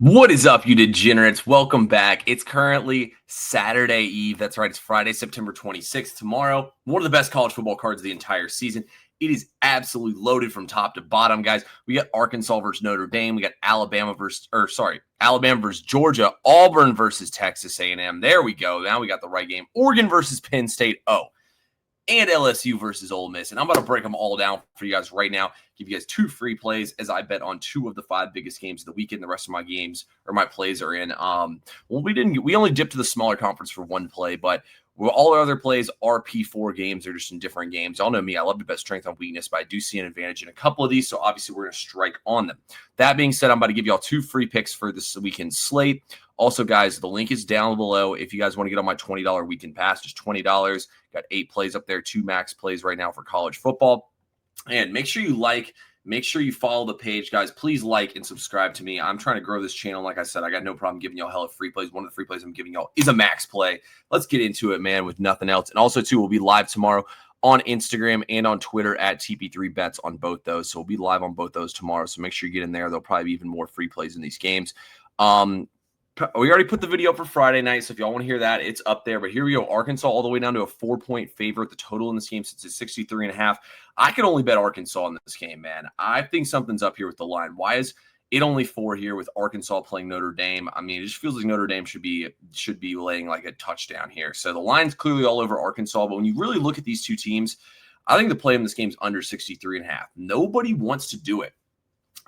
What is up, you degenerates? Welcome back. It's currently Saturday Eve. That's right. It's Friday, September 26th. Tomorrow, one of the best college football cards of the entire season. It is absolutely loaded from top to bottom, guys. We got Arkansas versus Notre Dame. We got Alabama versus Georgia. Auburn versus Texas A&M. There we go. Now we got the right game. Oregon versus Penn State. And LSU versus Ole Miss. And I'm about to break them all down for you guys right now. Give you guys two free plays as I bet on two of the five biggest games of the weekend. The rest of my games or my plays are in. We only dipped to the smaller conference for one play, but all our other plays are P4 games. They're just in different games. Y'all know me. I love to bet strength on weakness, but I do see an advantage in a couple of these. So obviously we're going to strike on them. That being said, I'm about to give y'all two free picks for this weekend slate. Also, guys, the link is down below. If you guys want to get on my $20 weekend pass, just $20. Got 8 plays up there, 2 max plays right now for college football. And make sure you make sure you follow the page, guys. Please like and subscribe to me. I'm trying to grow this channel. Like I said, I got no problem giving y'all hella free plays. One of the free plays I'm giving y'all is a max play. Let's get into it, man, with nothing else. And also, too, we'll be live tomorrow on Instagram and on Twitter at TP3Bets on both those. So we'll be live on both those tomorrow. So make sure you get in there. There'll probably be even more free plays in these games. We already put the video up for Friday night, so if y'all want to hear that, it's up there. But here we go. Arkansas all the way down to a 4-point favorite. The total in this game sits at 63.5. I can only bet Arkansas in this game, man. I think something's up here with the line. Why is it only 4 here with Arkansas playing Notre Dame? I mean, it just feels like Notre Dame should be laying like a touchdown here. So the line's clearly all over Arkansas. But when you really look at these two teams, I think the play in this game is under 63.5. Nobody wants to do it.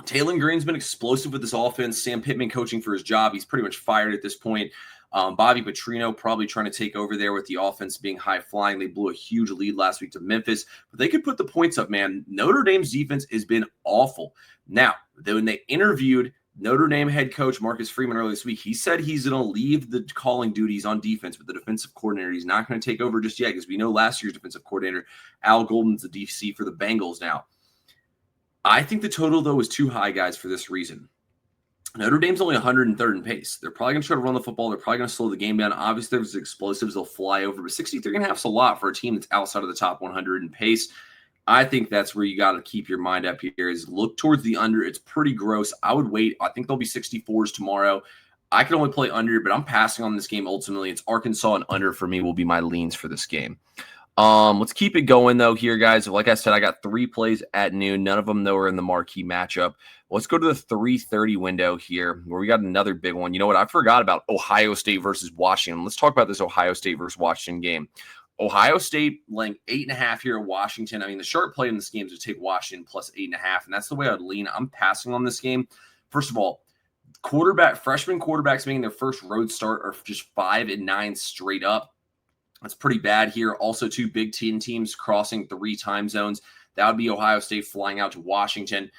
Taylor Green's been explosive with this offense. Sam Pittman coaching for his job. He's pretty much fired at this point. Bobby Petrino probably trying to take over there with the offense being high flying. They blew a huge lead last week to Memphis, but they could put the points up, man. Notre Dame's defense has been awful. Now, when they interviewed Notre Dame head coach Marcus Freeman earlier this week, he said he's going to leave the calling duties on defense with the defensive coordinator. He's not going to take over just yet because we know last year's defensive coordinator, Al Golden's the DC for the Bengals now. I think the total, though, is too high, guys, for this reason. Notre Dame's only 103rd in pace. They're probably going to try to run the football. They're probably going to slow the game down. Obviously, there's explosives. They'll fly over. But 63.5 is a lot for a team that's outside of the top 100 in pace. I think that's where you got to keep your mind up here is look towards the under. It's pretty gross. I would wait. I think there'll be 64s tomorrow. I can only play under, but I'm passing on this game ultimately. It's Arkansas and under for me will be my leans for this game. Let's keep it going, though, here, guys. Like I said, I got 3 plays at noon. None of them, though, are in the marquee matchup. Let's go to the 3:30 window here where we got another big one. You know what? I forgot about Ohio State versus Washington. Let's talk about this Ohio State versus Washington game. Ohio State laying 8.5 here at Washington. I mean, the sharp play in this game is to take Washington plus 8.5, and that's the way I'd lean. I'm passing on this game. First of all, freshman quarterbacks making their first road start are just 5-9 straight up. That's pretty bad here. Also, 2 Big Ten teams crossing 3 time zones. That would be Ohio State flying out to Washington.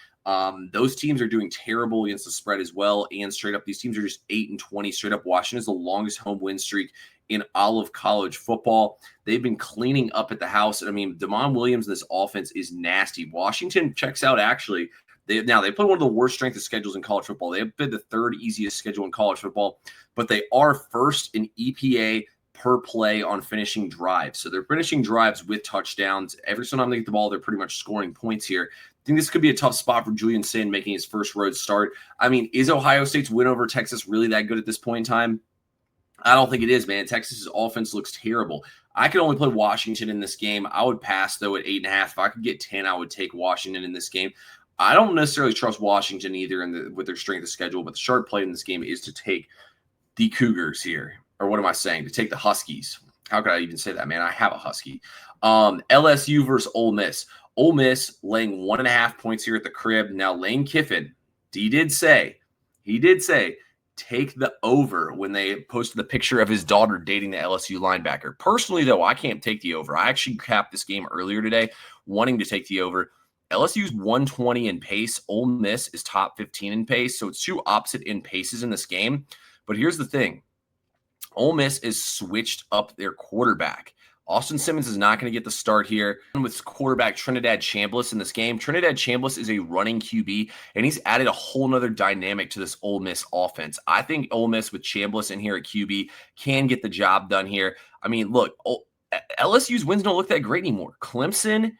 Those teams are doing terrible against the spread as well. And straight up, these teams are just 8-20 straight up. Washington is the longest home win streak in all of college football. They've been cleaning up at the house. I mean, Damon Williams, this offense is nasty. Washington checks out, actually. They play one of the worst strength of schedules in college football. They have been the 3rd easiest schedule in college football, but they are first in EPA per play on finishing drives. So they're finishing drives with touchdowns. Every single time they get the ball, they're pretty much scoring points here. I think this could be a tough spot for Julian Sayin making his first road start. I mean, is Ohio State's win over Texas really that good at this point in time? I don't think it is, man. Texas's offense looks terrible. I can only play Washington in this game. I would pass, though, at 8.5. If I could get 10, I would take Washington in this game. I don't necessarily trust Washington either with their strength of schedule, but the sharp play in this game is to take the Cougars here. Or what am I saying? To take the Huskies. How could I even say that, man? I have a Husky. LSU versus Ole Miss. Ole Miss laying 1.5 points here at the crib. Now, Lane Kiffin, he did say, take the over when they posted the picture of his daughter dating the LSU linebacker. Personally, though, I can't take the over. I actually capped this game earlier today, wanting to take the over. LSU's 120 in pace. Ole Miss is top 15 in pace. So it's 2 opposite in paces in this game. But here's the thing. Ole Miss is switched up their quarterback. Austin Simmons is not going to get the start here with quarterback Trinidad Chambliss in this game. Trinidad Chambliss is a running QB, and he's added a whole nother dynamic to this Ole Miss offense. I think Ole Miss with Chambliss in here at QB can get the job done here. I mean, look, LSU's wins don't look that great anymore. Clemson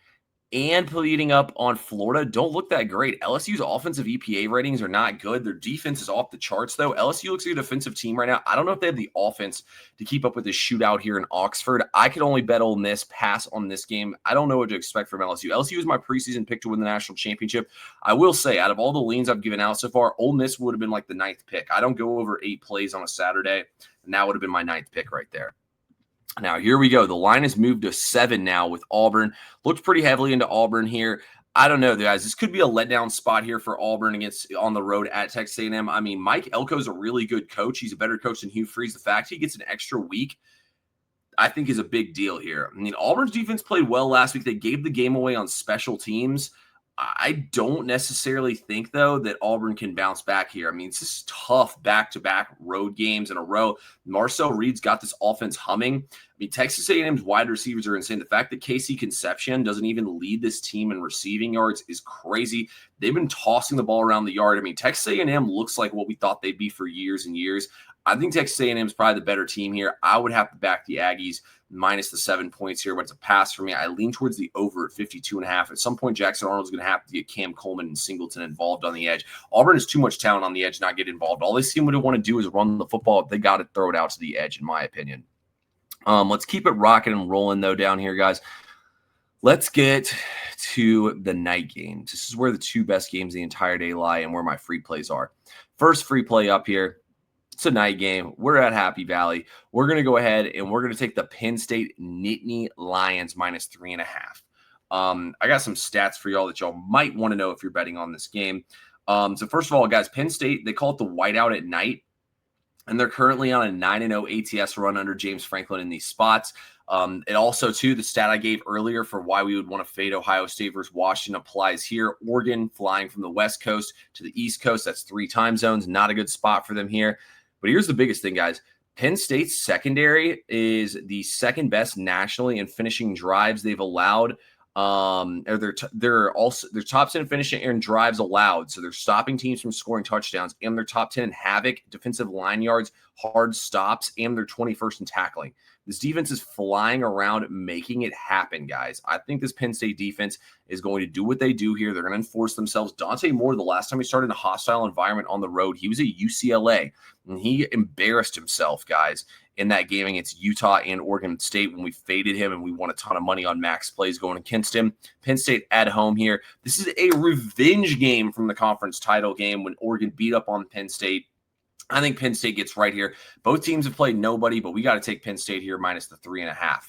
and leading up on Florida don't look that great. LSU's offensive EPA ratings are not good. Their defense is off the charts, though. LSU looks like a defensive team right now. I don't know if they have the offense to keep up with this shootout here in Oxford. I could only bet Ole Miss, pass on this game. I don't know what to expect from LSU. LSU is my preseason pick to win the national championship. I will say, out of all the leans I've given out so far, Ole Miss would have been like the 9th pick. I don't go over 8 plays on a Saturday, and that would have been my 9th pick right there. Now, here we go. The line has moved to 7 now with Auburn. Looked pretty heavily into Auburn here. I don't know, guys. This could be a letdown spot here for Auburn on the road at Texas A&M. I mean, Mike Elko's a really good coach. He's a better coach than Hugh Freeze. The fact he gets an extra week, I think, is a big deal here. I mean, Auburn's defense played well last week. They gave the game away on special teams. I don't necessarily think, though, that Auburn can bounce back here. I mean, it's just tough back-to-back road games in a row. Marcel Reed's got this offense humming. I mean, Texas A&M's wide receivers are insane. The fact that Casey Concepcion doesn't even lead this team in receiving yards is crazy. They've been tossing the ball around the yard. I mean, Texas A&M looks like what we thought they'd be for years and years. I think Texas A&M is probably the better team here. I would have to back the Aggies minus the 7 points here, but it's a pass for me. I lean towards the over at 52.5. At some point, Jackson Arnold's going to have to get Cam Coleman and Singleton involved on the edge. Auburn has too much talent on the edge, not get involved. All they seem to want to do is run the football. They got to throw it out to the edge, in my opinion. Let's keep it rocking and rolling, though, down here, guys. Let's get to the night games. This is where the 2 best games of the entire day lie and where my free plays are. First free play up here. It's a night game. We're at Happy Valley. We're going to go ahead and we're going to take the Penn State Nittany Lions minus 3.5. I got some stats for y'all that y'all might want to know if you're betting on this game. So first of all, guys, Penn State, they call it the whiteout at night, and they're currently on a 9-0 ATS run under James Franklin in these spots. And also, too, the stat I gave earlier for why we would want to fade Ohio State versus Washington applies here. Oregon flying from the West Coast to the East Coast. That's 3 time zones. Not a good spot for them here. But here's the biggest thing, guys. Penn State's secondary is the second best nationally in finishing drives they've allowed. They're top 10 in finishing and drives allowed. So they're stopping teams from scoring touchdowns, and they're top 10 in havoc, defensive line yards, hard stops, and they're 21st in tackling. This defense is flying around, making it happen, guys. I think this Penn State defense is going to do what they do here. They're going to enforce themselves. Dante Moore, the last time he started in a hostile environment on the road, he was at UCLA, and he embarrassed himself, guys, in that game against Utah and Oregon State when we faded him and we won a ton of money on max plays going against him. Penn State at home here. This is a revenge game from the conference title game when Oregon beat up on Penn State. I think Penn State gets right here. Both teams have played nobody, but we got to take Penn State here minus the 3.5.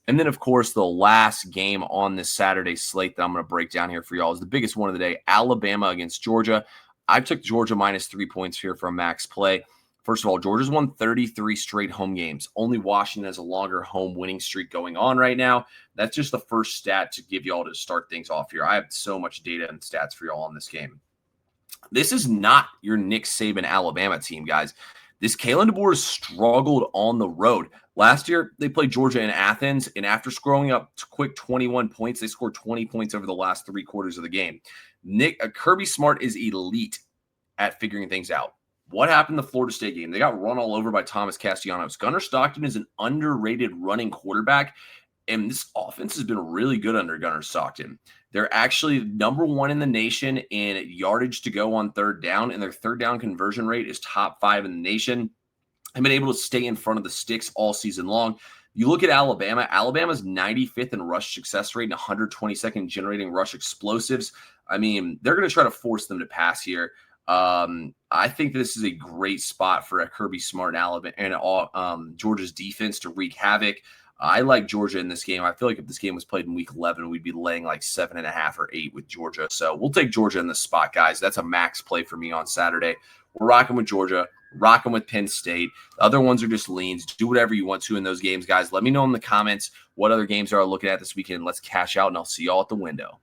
And then, of course, the last game on this Saturday slate that I'm going to break down here for y'all is the biggest one of the day, Alabama against Georgia. I took Georgia minus 3 points here for a max play. First of all, Georgia's won 33 straight home games. Only Washington has a longer home winning streak going on right now. That's just the first stat to give y'all to start things off here. I have so much data and stats for y'all on this game. This is not your Nick Saban Alabama team, guys. This Kalen DeBoer struggled on the road. Last year, they played Georgia in Athens, and after scoring up to quick 21 points, they scored 20 points over the last 3 quarters of the game. Kirby Smart is elite at figuring things out. What happened in the Florida State game? They got run all over by Thomas Castellanos. Gunnar Stockton is an underrated running quarterback, and this offense has been really good under Gunnar Stockton. They're actually number 1 in the nation in yardage to go on third down, and their third down conversion rate is top 5 in the nation. They've been able to stay in front of the sticks all season long. You look at Alabama. Alabama's 95th in rush success rate and 122nd generating rush explosives. I mean, they're going to try to force them to pass here. I think this is a great spot for a Kirby Smart and Alabama and Georgia's defense to wreak havoc. I like Georgia in this game. I feel like if this game was played in week 11, we'd be laying like 7.5 or 8 with Georgia. So we'll take Georgia in this spot, guys. That's a max play for me on Saturday. We're rocking with Georgia, rocking with Penn State. The other ones are just leans. Do whatever you want to in those games, guys. Let me know in the comments what other games are looking at this weekend. Let's cash out, and I'll see y'all at the window.